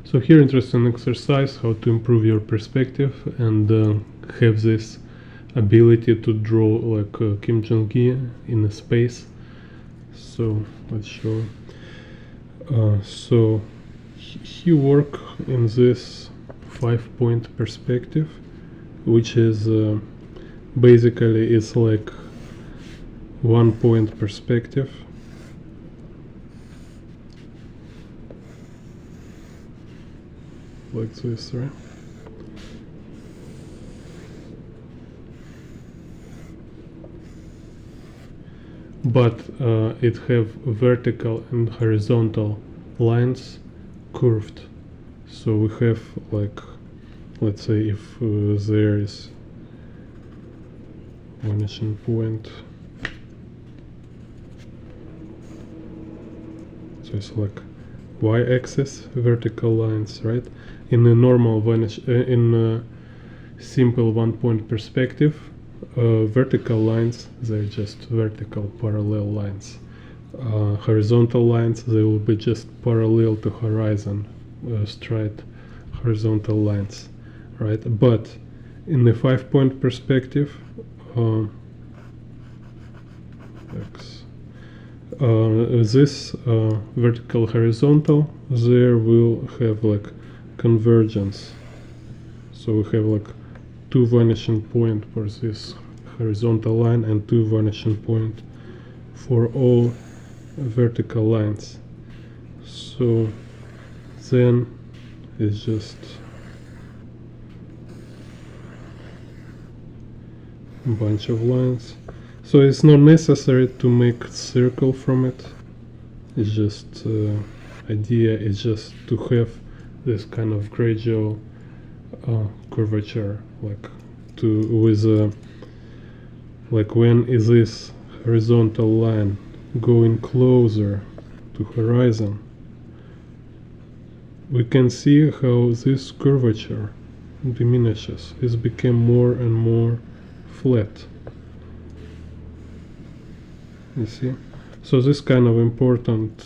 So here interesting exercise how to improve your perspective and have this ability to draw like Kim Jung Gi in a space. So let's show. So he work in this 5-point perspective, which is basically it's like 1-point perspective. Like this, right? But it have vertical and horizontal lines curved. So we have like, let's say if there is vanishing point, so it's like y-axis vertical lines, right? In a normal in a simple 1-point perspective, vertical lines, they're just vertical parallel lines. Horizontal lines, they will be just parallel to horizon, straight horizontal lines, right? But in the 5-point perspective, this vertical horizontal, there will have like convergence. So we have like 2 vanishing point for this horizontal line and 2 vanishing point for all vertical lines. So then it's just a bunch of lines. So it's not necessary to make a circle from it. It's just idea is just to have this kind of gradual curvature, like like when is this horizontal line going closer to horizon, we can see how this curvature diminishes. It became more and more flat. You see? So this kind of important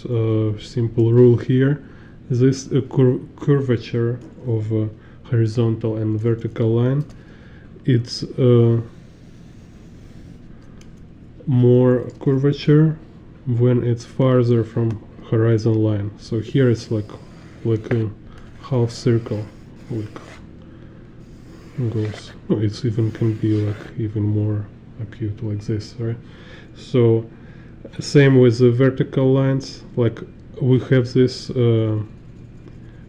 simple rule here. This curvature of horizontal and vertical line, it's more curvature when it's farther from horizon line. So here it's like a half circle, like goes. Oh, it's even can be like even more acute like this, right? So same with the vertical lines, like we have this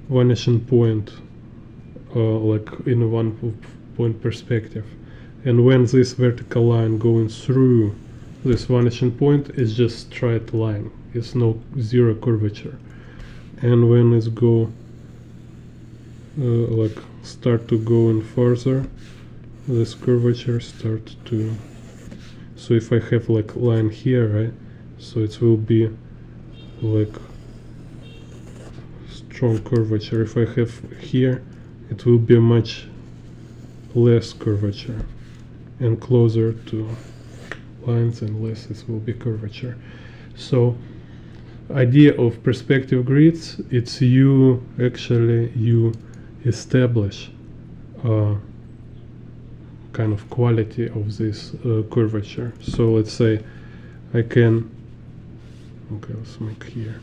vanishing point like in a 1-point perspective, and when this vertical line going through this vanishing point is just straight line, it's no zero curvature, and when it's go like start to go in further, this curvature start to, so if I have like line here, right, so it will be like strong curvature. If I have here, it will be much less curvature and closer to lines, and less it will be curvature. So idea of perspective grids, it's you establish kind of quality of this curvature. So let's say I can, okay, let's make here.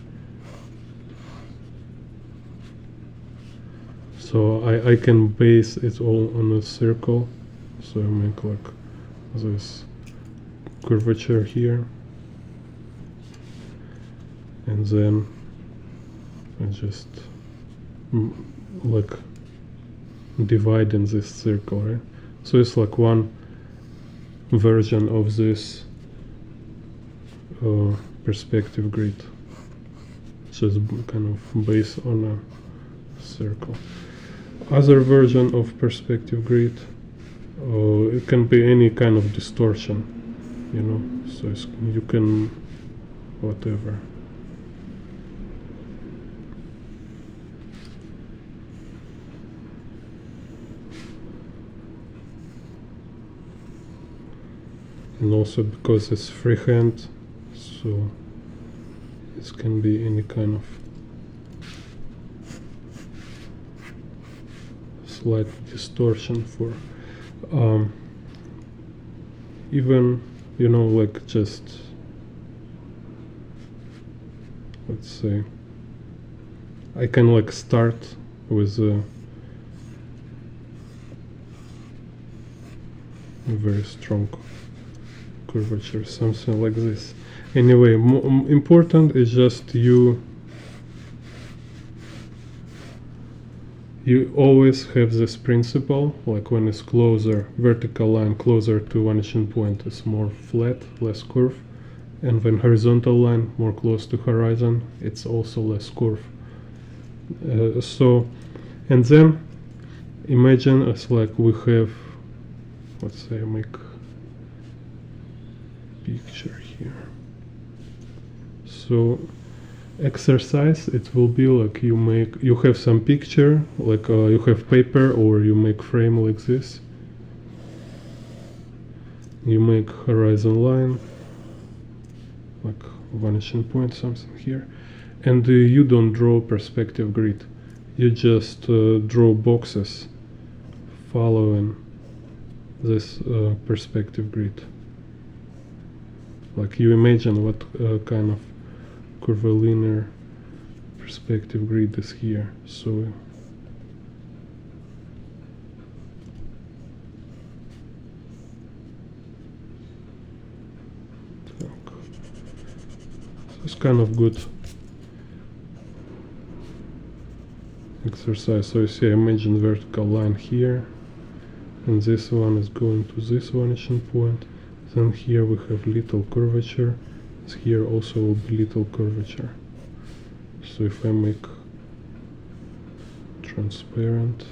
So I can base it all on a circle. So I make like this curvature here, and then I just like divide in this circle, right? So it's like one version of this perspective grid, just kind of based on a circle. Other version of perspective grid, it can be any kind of distortion, you know, so you can whatever. And also because it's freehand, so it can be any kind of slight distortion for even, you know, like just, let's say, I can like start with a very strong curvature, something like this. Anyway, important is just you always have this principle, like when it's closer, vertical line closer to vanishing point is more flat, less curve, and when horizontal line more close to horizon, it's also less curve. And then imagine it's like we have, let's say I make picture here. So exercise, it will be like you have some picture, like you have paper, or you make frame like this. You make horizon line, like vanishing point, something here, and you don't draw perspective grid. You just draw boxes following this perspective grid. Like you imagine what kind of curvilinear perspective grid is here. So it's kind of good exercise. So you see, I imagine vertical line here, and this one is going to this vanishing point. Then here we have little curvature. Here also will be little curvature. So if I make transparent,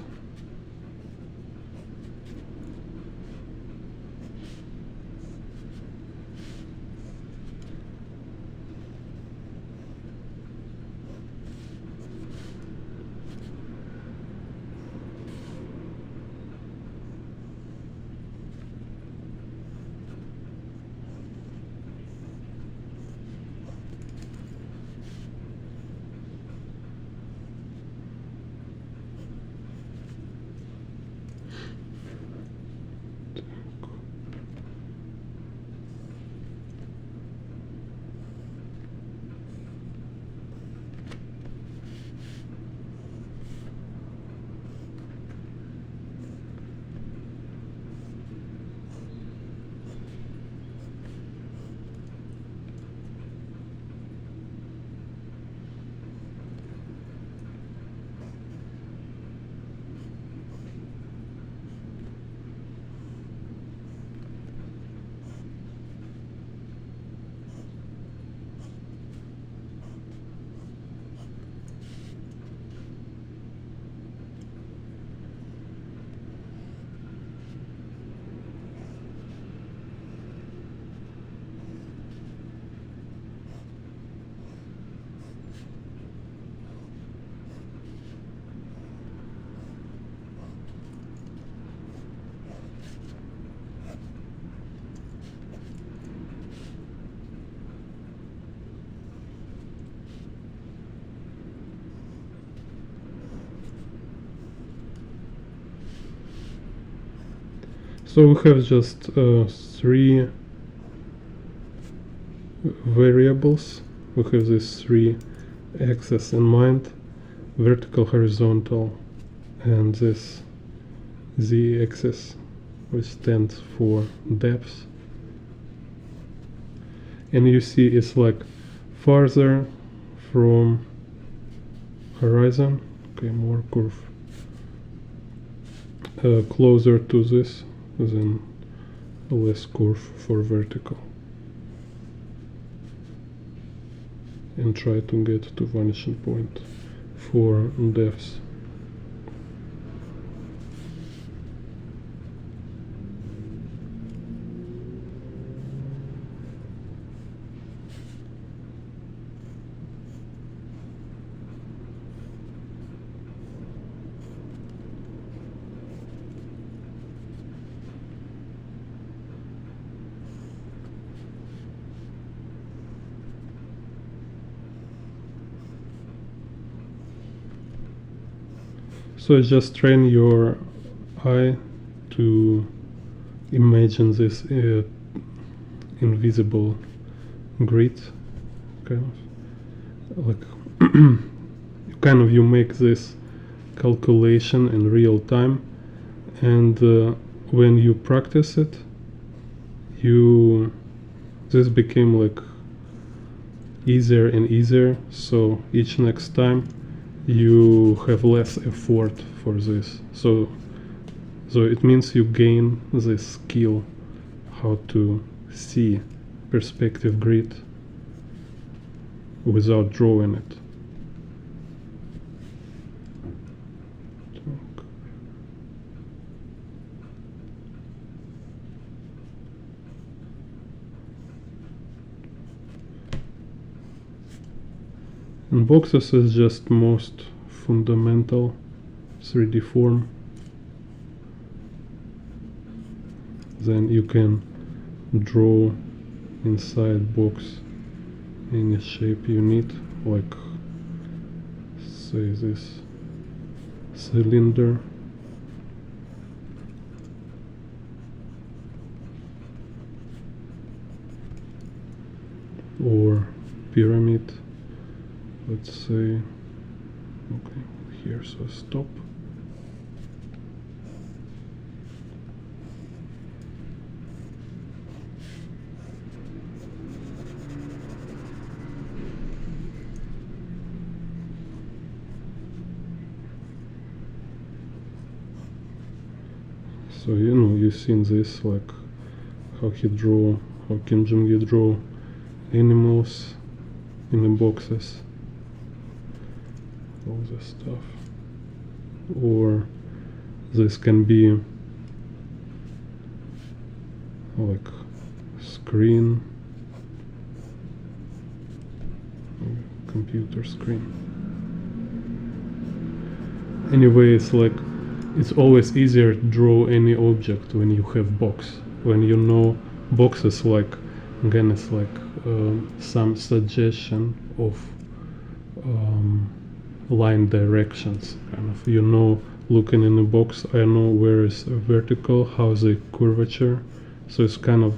so we have just 3 variables. We have these 3 axes in mind: vertical, horizontal, and this z-axis, which stands for depth. And you see it's like farther from horizon, okay, more curve, closer to this, then less curve for vertical, and try to get to vanishing point for depth. So just train your eye to imagine this invisible grid, kind of like you make this calculation in real time, and when you practice it, this became like easier and easier. So each next time you have less effort for this. So it means you gain this skill how to see perspective grid without drawing it. And boxes is just most fundamental 3D form. Then you can draw inside box any shape you need, like say this cylinder, or pyramid, let's say. Okay, here, so stop. So you've seen this, like how Kim Jung Gi draw animals in the boxes, all this stuff. Or this can be like screen, computer screen. Anyway, it's always easier to draw any object when you have box. When you know boxes, again, it's some suggestion of line directions. Kind of, looking in the box, I know where is vertical, how's the curvature. So it's kind of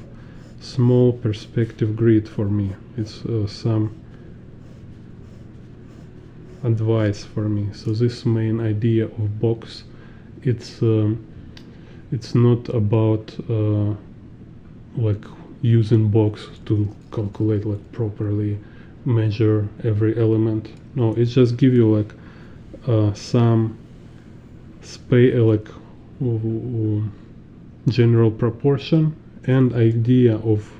small perspective grid for me. It's some advice for me. So this main idea of box, it's not about using box to calculate, properly measure every element. No, it just give you some space, general proportion and idea of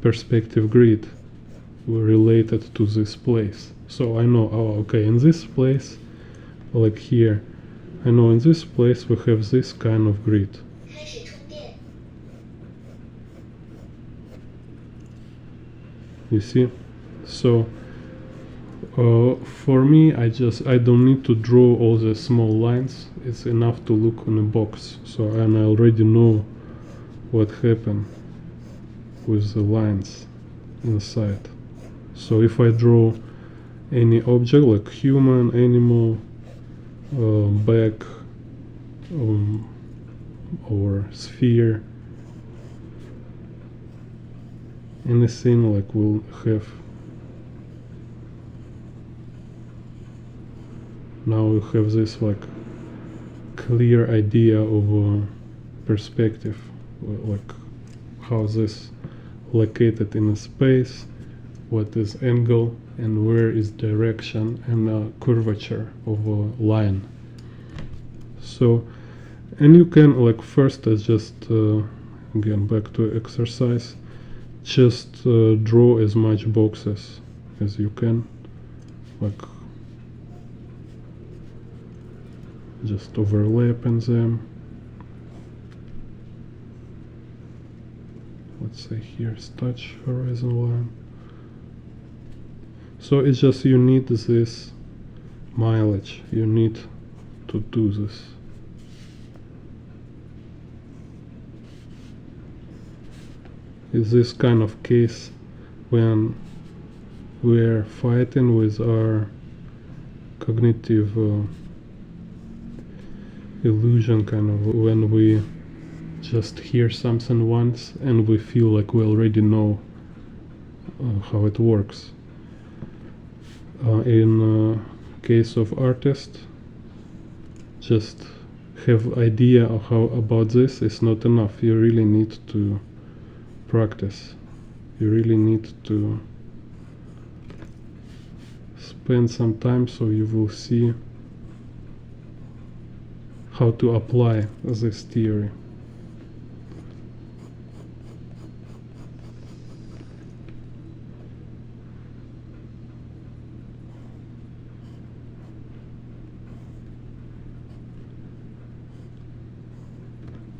perspective grid related to this place. So I know, okay, in this place, like here, I know in this place we have this kind of grid. You see? So for me, I don't need to draw all the small lines. It's enough to look on a box. And I already know what happened with the lines inside. So if I draw any object like human, animal, bag, or sphere, anything will have. Now we have this clear idea of perspective, how this located in a space, what is angle and where is direction and curvature of a line. So, and you can first just again back to exercise, just draw as much boxes as you can, just overlapping them. Let's say here's touch horizon line. So it's just you need this mileage, you need to do this. Is this kind of case when we're fighting with our cognitive illusion, kind of when we just hear something once and we feel like we already know how it works. In case of artist, just have idea of how about this is not enough. You really need to practice. You really need to spend some time so you will see how to apply this theory.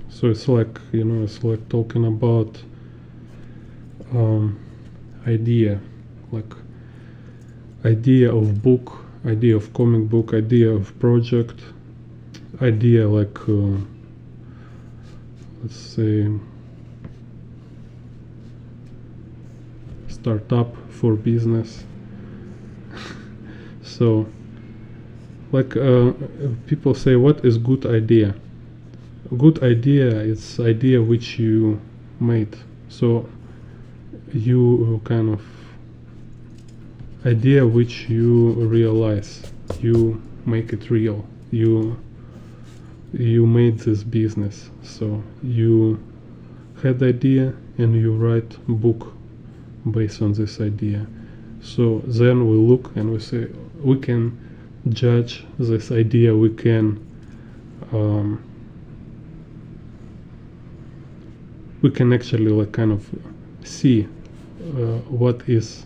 So it's like, it's like talking about idea, like idea of book, idea of comic book, idea of project, idea like let's say startup for business. So like people say, what is good idea? Good idea is idea which you made. So you kind of idea which you realize, you make it real, you made this business. So you had idea and you write book based on this idea. So then we look and we say we can judge this idea, we can actually like kind of see what this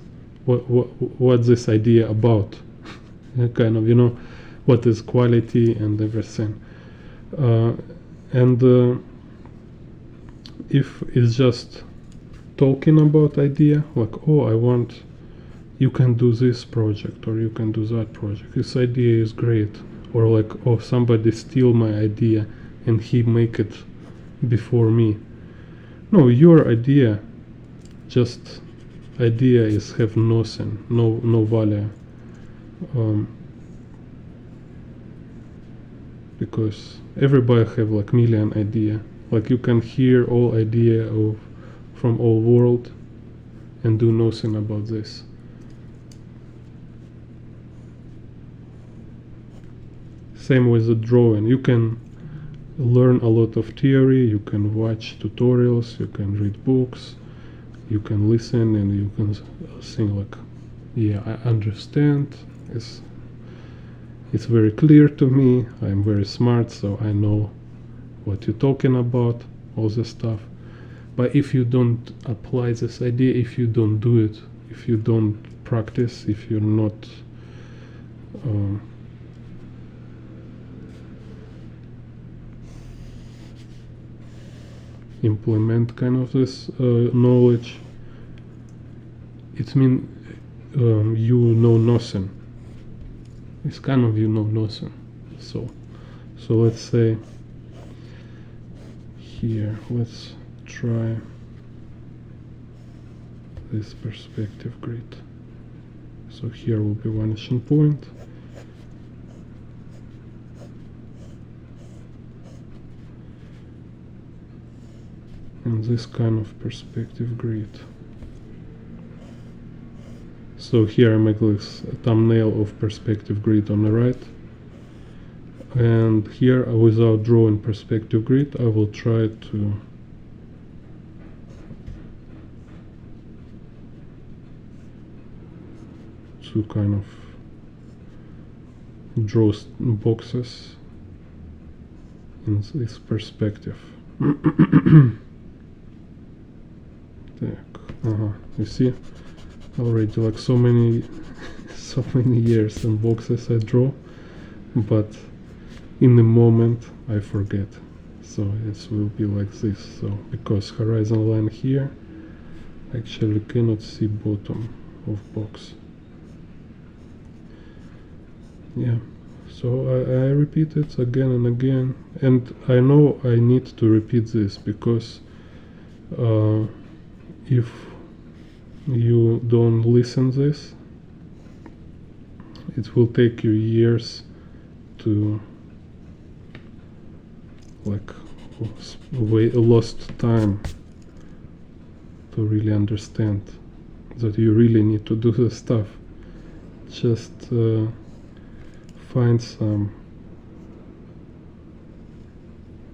idea about, kind of what is quality and everything. And if it's just talking about idea, like, oh, you can do this project or you can do that project, this idea is great, or like, oh, somebody steal my idea and he make it before me. No, your idea, just idea is have nothing, no value, because everybody have like million idea. Like you can hear all idea from all world and do nothing about this. Same with the drawing. You can learn a lot of theory, you can watch tutorials, you can read books, you can listen, and you can think like, yeah, I understand, it's very clear to me, I'm very smart, so I know what you're talking about, all this stuff. But if you don't apply this idea, if you don't do it, if you don't practice, if you're not implement kind of this knowledge, it means you know nothing. It's kind of you know nothing. So let's say here, let's try this perspective grid. So here will be vanishing point. And this kind of perspective grid. So here I make this thumbnail of perspective grid on the right. And here, without drawing perspective grid, I will try to kind of draw boxes in this perspective. You see, already like so many years and boxes I draw, but in the moment I forget. So it will be like this. So because horizon line here, I actually cannot see bottom of box. Yeah. So I repeat it again and again, and I know I need to repeat this because if you don't listen this, it will take you years to like lost time to really understand that you really need to do the stuff. Just find some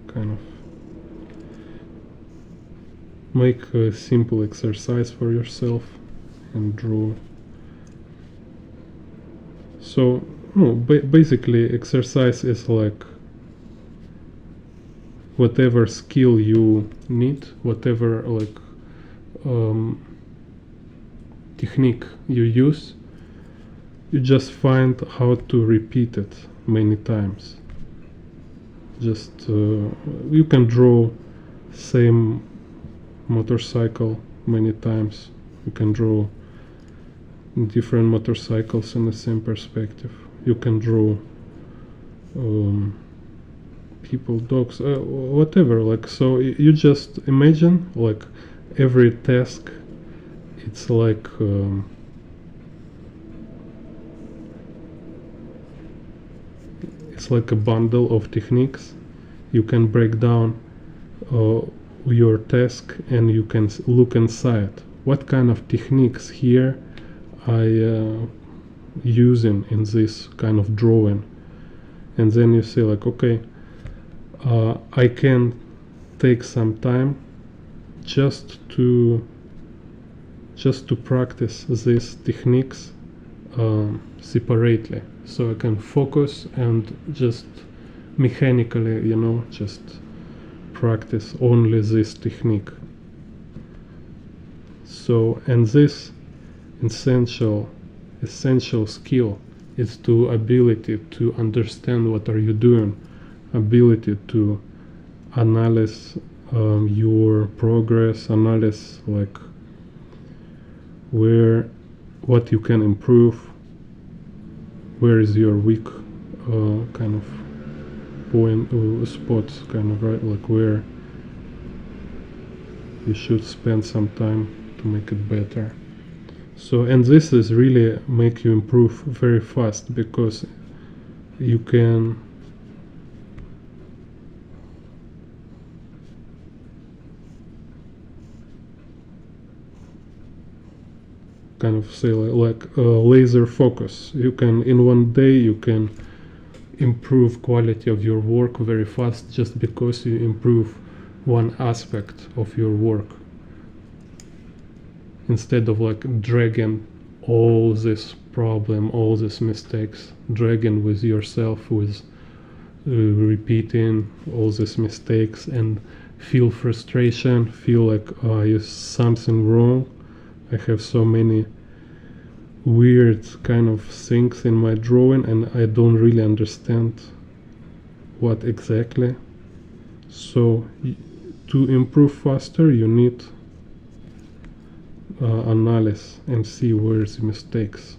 kind of make a simple exercise for yourself and draw. So no, basically exercise is like whatever skill you need, whatever like technique you use, you just find how to repeat it many times. Just you can draw same motorcycle many times. You can draw different motorcycles in the same perspective. You can draw people, dogs, whatever. Like, so you just imagine like every task, it's like a bundle of techniques. You can break down your task and you can look inside what kind of techniques here I using in this kind of drawing, and then you say like, okay, I can take some time just to practice these techniques separately, so I can focus and just mechanically, just practice only this technique. So, and this essential skill is to ability to understand what are you doing, ability to analyze your progress, analyze like what you can improve, where is your weak kind of point spots, kind of, right, like where you should spend some time to make it better. So, and this is really make you improve very fast, because you can kind of say like laser focus. You can, in one day, you can improve quality of your work very fast, just because you improve one aspect of your work, instead of like dragging all this problem, all these mistakes, dragging with yourself, with repeating all these mistakes, and feel frustration, feel like is something wrong. I have so many weird kind of things in my drawing and I don't really understand what exactly. So to improve faster, you need analyze and see where's the mistakes.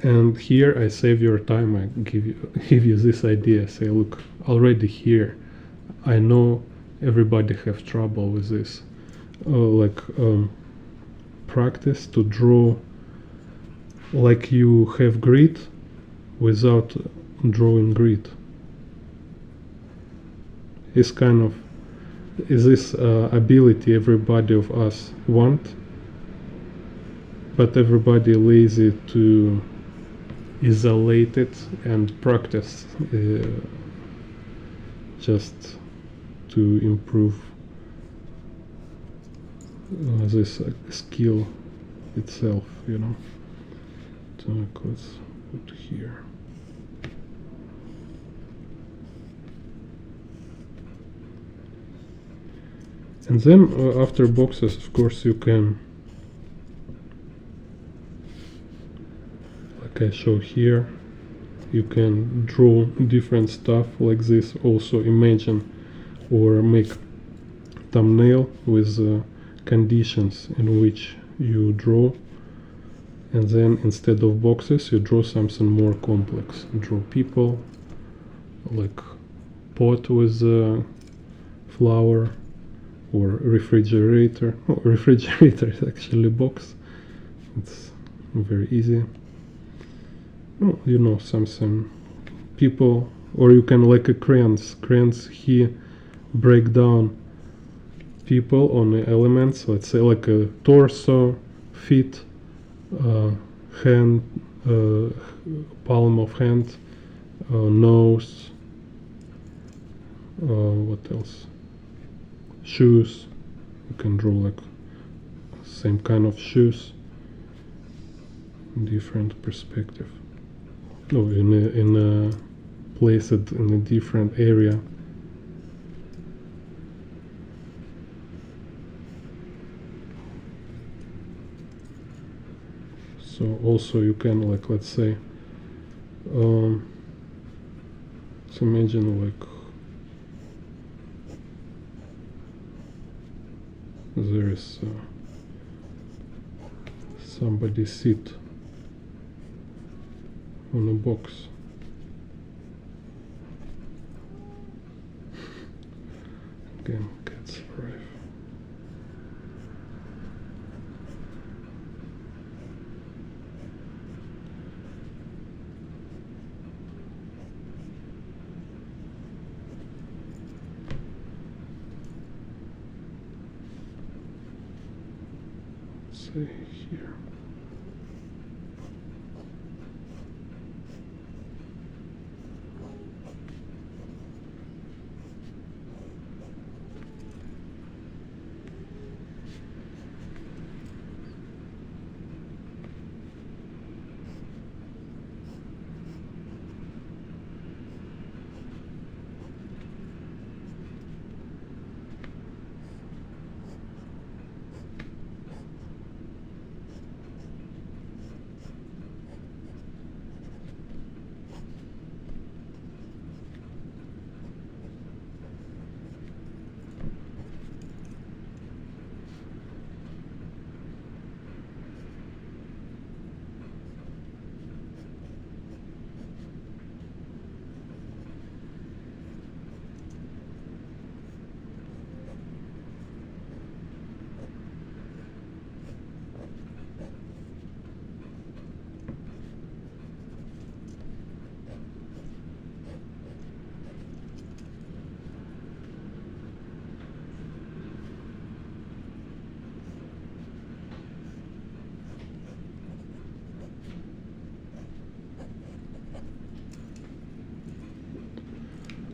And here I save your time. I give you this idea. Say, look, already here, I know everybody have trouble with this. Practice to draw like you have grid without drawing grid. Is kind of this ability everybody of us want, but everybody lazy to isolate it and practice just to improve this skill itself, So let's put here. And then after boxes, of course, you can, like I show here, you can draw different stuff like this. Also imagine or make thumbnail with conditions in which you draw, and then instead of boxes you draw something more complex. Draw people, like pot with a flower, or refrigerator. Oh, refrigerator is actually a box. It's very easy. Oh, something people, or you can like a crayons he break down people on the elements, let's say like a torso, feet, hand, palm of hand, nose, what else, shoes. You can draw like same kind of shoes, different perspective. No, in a place it in a different area. So also you can like, let's say, let's imagine like there is somebody sit on a box. Again, cats arrive. Say here.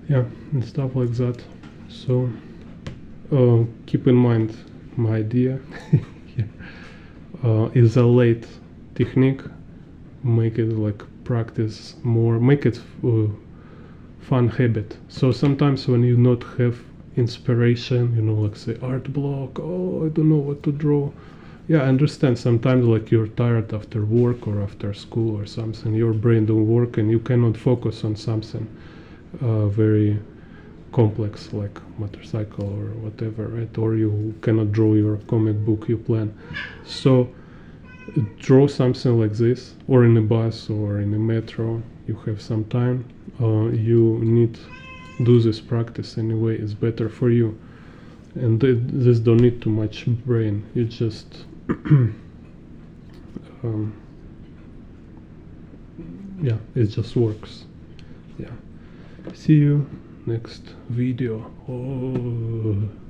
Yeah, and stuff like that. So keep in mind my idea. Yeah. Isolate technique, make it like practice more, make it fun habit. So sometimes when you not have inspiration, you know, like say art block, oh I don't know what to draw. Yeah, I understand sometimes like you're tired after work or after school or something, your brain don't work and you cannot focus on something very complex like motorcycle or whatever, right? Or you cannot draw your comic book you plan. So draw something like this, or in a bus or in a metro, you have some time, you need do this practice anyway, it's better for you. And this don't need too much brain, you just yeah, it just works. Yeah. See you next video. Oh.